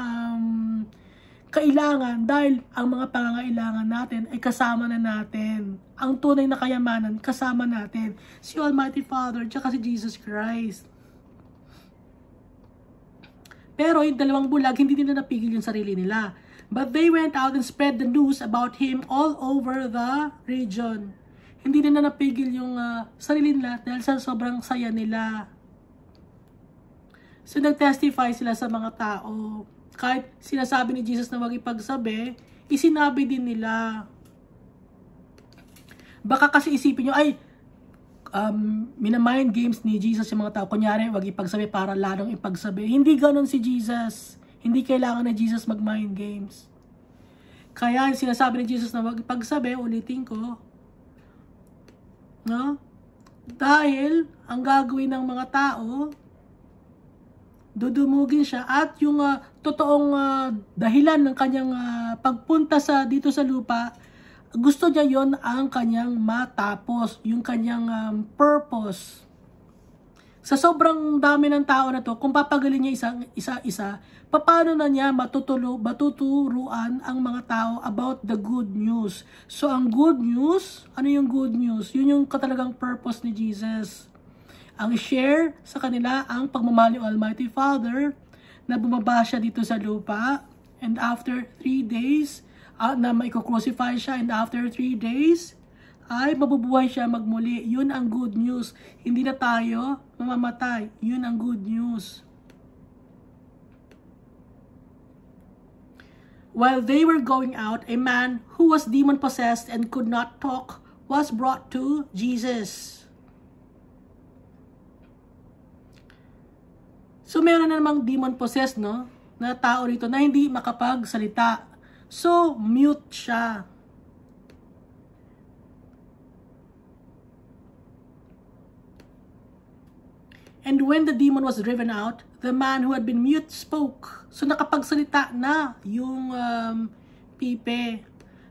kailangan, dahil ang mga pangangailangan natin ay kasama na natin. Ang tunay na kayamanan, kasama natin. Si Almighty Father, tsaka si Jesus Christ. Pero yung dalawang bulag, hindi nila napigil yung sarili nila. But they went out and spread the news about him all over the region. Hindi nila napigil yung sarili nila dahil sa sobrang saya nila. So nag-testify sila sa mga tao. Kahit sinasabi ni Jesus na wag ipagsabi, isinabi din nila. Baka kasi isipin nyo, ay, minamind games ni Jesus yung mga tao. Kunyari, wag ipagsabi para lalong ipagsabi. Hindi ganon si Jesus. Hindi kailangan na Jesus mag-mind games. Kaya sinasabi ni Jesus na wag ipagsabi, ulitin ko, no? Dahil ang gagawin ng mga tao, dudumugin siya at yung totoong dahilan ng kanyang pagpunta dito sa lupa, gusto niya yon ang kanyang matapos, yung kanyang purpose. Sa sobrang dami ng tao na to, kung papagalin niya isa-isa, paano na niya matuturuan ang mga tao about the good news? So ang good news, ano yung good news? Yun yung katalagang purpose ni Jesus. Ang share sa kanila ang pagmamahal ng Almighty Father na bumaba siya dito sa lupa, and after 3 days na maiko-crucify siya, and after 3 days ay mabubuhay siya magmuli. Yun ang good news. Hindi na tayo mamamatay. Yun ang good news. While they were going out, a man who was demon-possessed and could not talk was brought to Jesus. So, meron na namang demon-possessed, no? Na tao rito na hindi makapagsalita. So, mute siya. And when the demon was driven out, the man who had been mute spoke. So, nakapagsalita na yung pipe.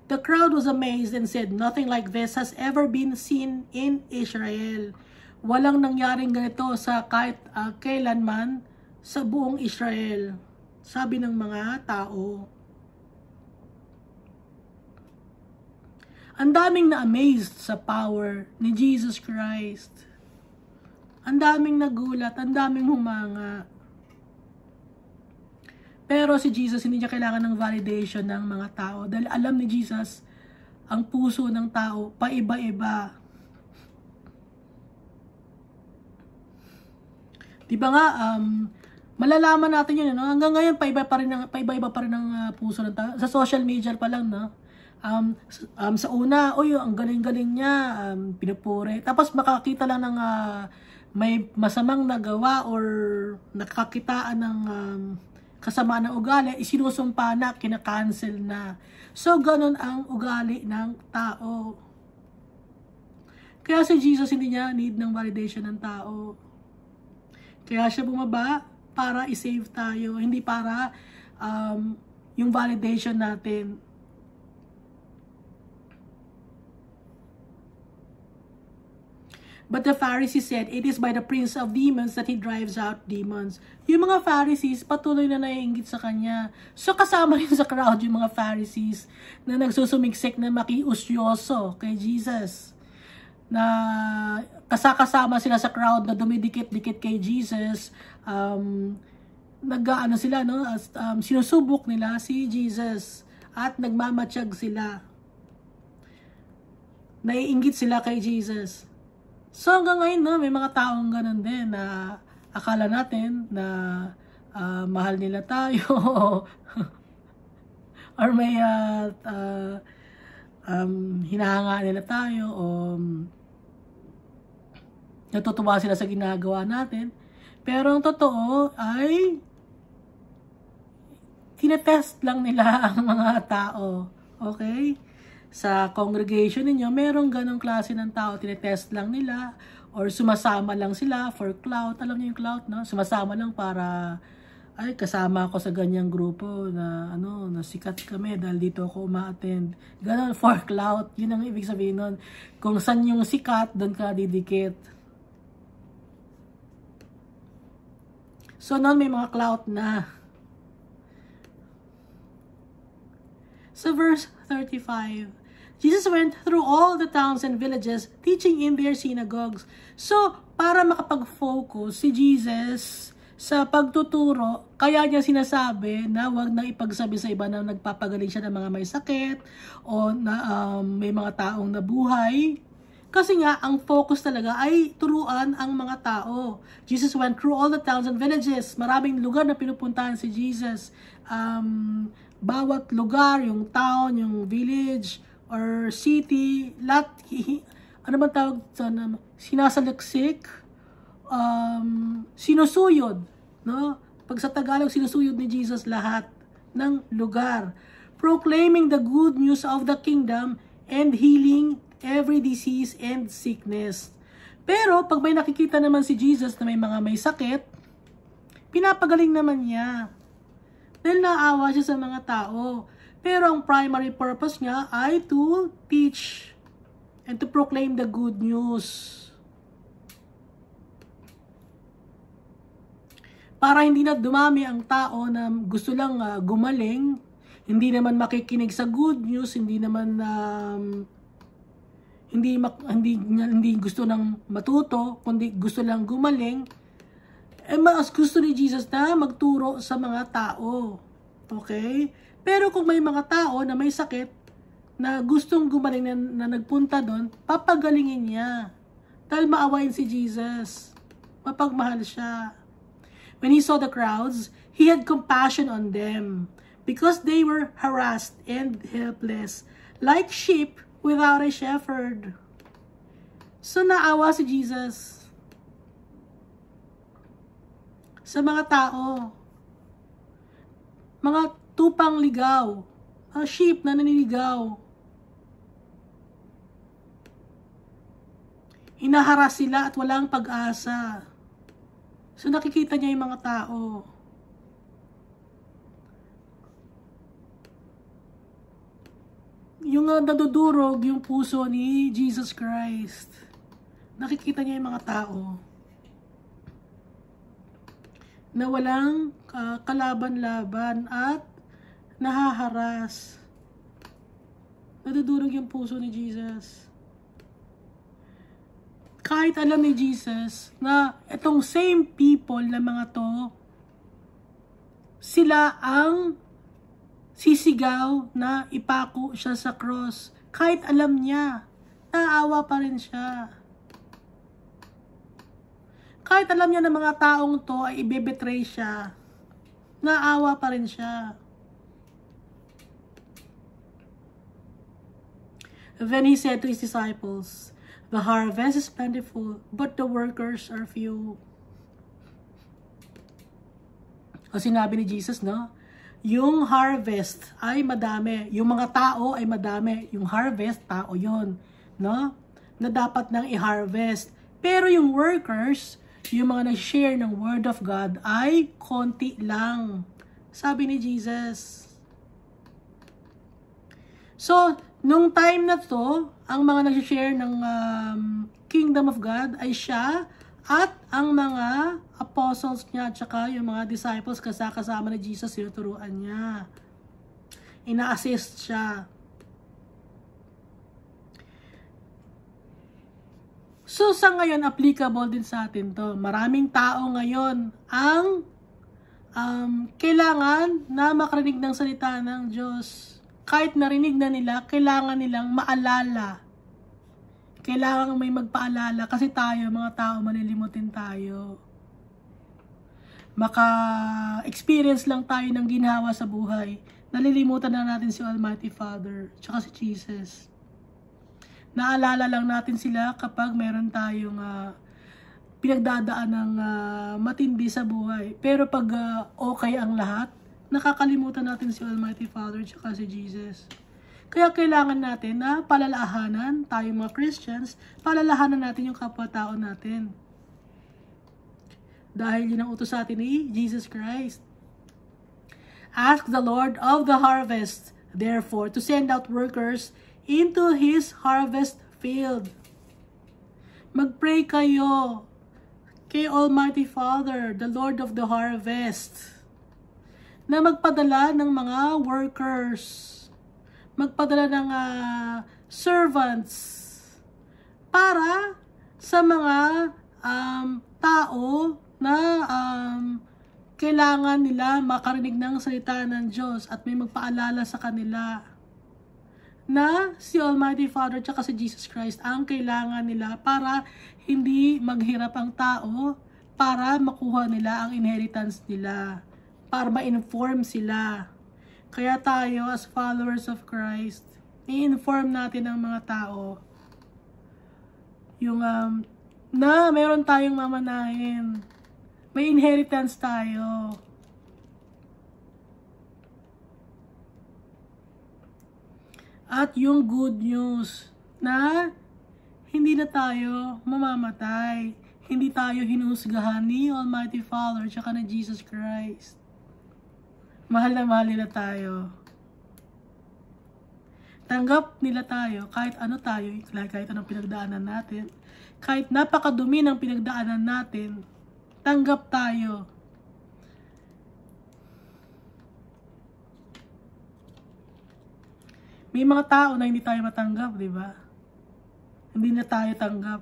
The crowd was amazed and said, "Nothing like this has ever been seen in Israel." Walang nangyaring ganito sa kahit kailanman sa buong Israel, sabi ng mga tao. Ang daming na-amazed sa power ni Jesus Christ. Ang daming nagulat, ang daming humanga. Pero si Jesus, hindi niya kailangan ng validation ng mga tao. Dahil alam ni Jesus, ang puso ng tao, paiba-iba. Diba nga, malalaman natin yun, no? Hanggang ngayon, paiba-iba pa rin ang puso ng tao. Sa social media pa lang, no? Sa una, ang galing-galing niya, pinupuri. Tapos makakita lang ng may masamang nagawa or nakakitaan ng kasamaan ng ugali, isinusumpa na, kinakancel na. So, ganun ang ugali ng tao. Kaya si Jesus, hindi niya need ng validation ng tao. Kaya siya bumaba para i-save tayo, hindi para yung validation natin. But the Pharisees said, "It is by the prince of demons that he drives out demons." Yung mga Pharisees, patuloy na naiinggit sa kanya. So kasama rin sa crowd yung mga Pharisees na nagsusumiksik na makiusyoso kay Jesus. Na kasama sila sa crowd na dumidikit-dikit kay Jesus, sinusubok nila si Jesus at nagmamatsyag sila. Naiinggit sila kay Jesus. So hanggang ngayon, no, may mga taong ganun din na akala natin na mahal nila tayo or may hinahanga nila tayo o natutuwa sila sa ginagawa natin. Pero ang totoo ay tinetest lang nila ang mga tao. Okay? Sa congregation ninyo, merong ganong klase ng tao, tinetest lang nila or sumasama lang sila for clout. Alam niyo yung clout, no? Sumasama lang para ay kasama ako sa ganyang grupo na na sikat kami dahil dito ako uma-attend. Ganon, for clout. Yun ang ibig sabihin nun. Kung saan yung sikat, doon ka didikit. So noon may mga clout na. So verse 35, Jesus went through all the towns and villages, teaching in their synagogues. So, para makapag-focus si Jesus sa pagtuturo, kaya niya sinasabi na wag na ipagsabi sa iba na nagpapagaling siya ng mga may sakit o na may mga taong nabuhay. Kasi nga, ang focus talaga ay turuan ang mga tao. Jesus went through all the towns and villages. Maraming lugar na pinupuntahan si Jesus. Bawat lugar, yung town, yung village, or city, lahat, ano man tawag sa sinasaliksik, sinusuyod, no? Pag sa Tagalog, sinusuyod ni Jesus lahat ng lugar, proclaiming the good news of the kingdom and healing every disease and sickness. Pero pag may nakikita naman si Jesus na may sakit, pinapagaling naman niya. Dahil naawa siya sa mga tao. Pero ang primary purpose niya ay to teach and to proclaim the good news. Para hindi na dumami ang tao na gusto lang gumaling, hindi naman makikinig sa good news, hindi naman hindi gusto nang matuto, kundi gusto lang gumaling. Mas gusto ni Jesus na magturo sa mga tao. Okay? Pero kung may mga tao na may sakit na gustong gumaling na nagpunta doon, papagalingin niya. Dahil maawain si Jesus. Mapagmahal siya. When he saw the crowds, he had compassion on them because they were harassed and helpless, like sheep without a shepherd. So naawa si Jesus sa mga tao, mga tupang ligaw, sheep na naniligaw. Hinaharas sila at walang pag-asa. So nakikita niya yung mga tao. Yung nadudurog yung puso ni Jesus Christ. Nakikita niya yung mga tao na walang kalaban-laban at nahaharas. Nadudurog yung puso ni Jesus. Kahit alam ni Jesus na itong same people na mga to, sila ang sisigaw na ipako siya sa cross. Kahit alam niya, naawa pa rin siya. Kahit alam niya na mga taong to ay ibebetray siya, naawa pa rin siya. Then he said to his disciples, "The harvest is plentiful, but the workers are few." O sinabi ni Jesus, no? Yung harvest ay madami. Yung mga tao ay madami. Yung harvest, tao yun. No? Na dapat nang i-harvest. Pero yung workers, yung mga nag-share ng Word of God ay konti lang. Sabi ni Jesus. So, nung time na to, ang mga nag-share ng Kingdom of God ay siya at ang mga apostles niya at saka yung mga disciples kasama ni Jesus, sinuturuan niya. Ina-assist siya. So sa ngayon, applicable din sa atin to. Maraming tao ngayon ang kailangan na makarinig ng salita ng Diyos. Kahit narinig na nila, kailangan nilang maalala. Kailangan may magpaalala kasi tayo, mga tao, malilimutin tayo. Maka-experience lang tayo ng ginhawa sa buhay. Nalilimutan na natin si Almighty Father, tsaka si Jesus. Naalala lang natin sila kapag meron tayong pinagdadaan ng matindi sa buhay. Pero pag okay ang lahat, nakakalimutan natin si Almighty Father tsaka si Jesus. Kaya kailangan natin na palalahanan, tayo mga Christians, palalahanan natin yung kapwa-tao natin. Dahil yun ang utos sa atin ni Jesus Christ. Ask the Lord of the harvest, therefore, to send out workers into His harvest field. Mag-pray kayo kay Almighty Father, the Lord of the harvest, na magpadala ng mga workers, magpadala ng servants para sa mga tao na kailangan nila makarinig ng salita ng Diyos at may magpaalala sa kanila na si Almighty Father at si Jesus Christ ang kailangan nila para hindi maghirap ang tao, para makuha nila ang inheritance nila, para ma-inform sila. Kaya tayo as followers of Christ, i-inform natin ang mga tao yung na meron tayong mamanahin. May inheritance tayo. At yung good news na hindi na tayo mamamatay. Hindi tayo hinusgahan ni Almighty Father tsaka ni Jesus Christ. Mahal na mahal nila tayo. Tanggap nila tayo kahit ano tayo, kahit anong pinagdaanan natin. Kahit napakadumi ng pinagdaanan natin, tanggap tayo. May mga tao na hindi tayo matanggap, di ba? Hindi na tayo tanggap.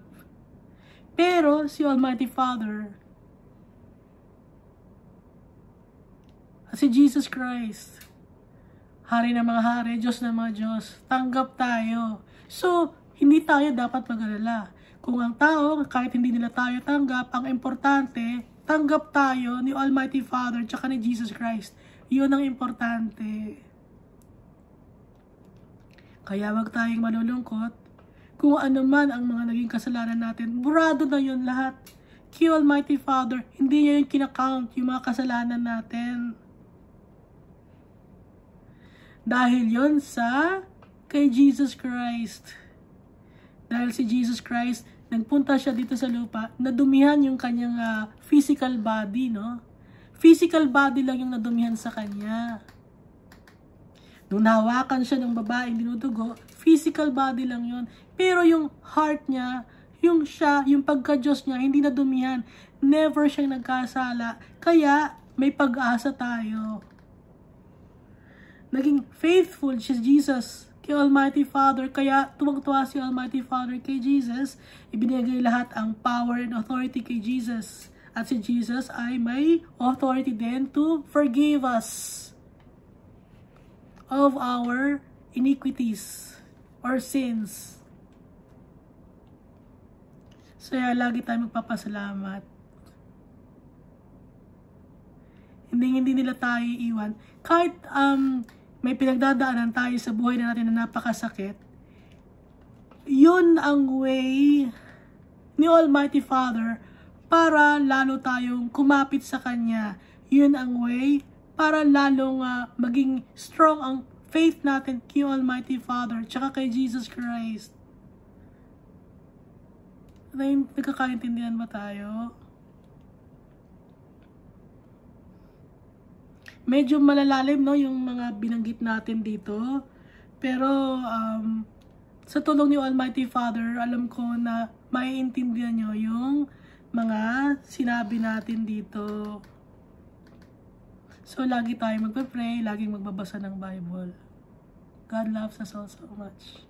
Pero si Almighty Father at si Jesus Christ, Hari ng mga hari, Diyos ng mga Diyos, tanggap tayo. So, hindi tayo dapat mag-alala. Kung ang tao, kahit hindi nila tayo tanggap, ang importante, tanggap tayo ni Almighty Father tsaka ni Jesus Christ. Yun ang importante. Kaya wag tayong malulungkot. Kung ano man ang mga naging kasalanan natin, burado na yun lahat. Kay Almighty Father, hindi niya yung kinakount yung mga kasalanan natin. Dahil yon sa kay Jesus Christ. Dahil si Jesus Christ, nagpunta siya dito sa lupa, nadumihan yung kanyang physical body, no? Physical body lang yung nadumihan sa kanya. Nung nahawakan siya ng babaeng dinudugo, physical body lang yon. Pero yung heart niya, yung siya, yung pagka-Diyos niya, hindi nadumihan. Never siyang nagkasala. Kaya, may pag-asa tayo. Naging faithful si Jesus kay Almighty Father. Kaya tuwang-tuwa si Almighty Father kay Jesus. Ibinigay lahat ang power and authority kay Jesus. At si Jesus ay may authority din to forgive us of our iniquities or sins. So lagi tayo magpapasalamat. Hindi nila tayo iiwan. Kahit may pinagdadaanan tayo sa buhay na natin na napakasakit, yun ang way ni Almighty Father para lalo tayong kumapit sa Kanya. Yun ang way para lalong maging strong ang faith natin kay Almighty Father tsaka kay Jesus Christ. Nagkakaintindihan ba tayo? Medyo malalalim, no, yung mga binanggit natin dito. Pero sa tulong ni Almighty Father, alam ko na maiintindihan nyo yung mga sinabi natin dito. So lagi tayo magpe-pray, laging magbabasa ng Bible. God loves us all so much.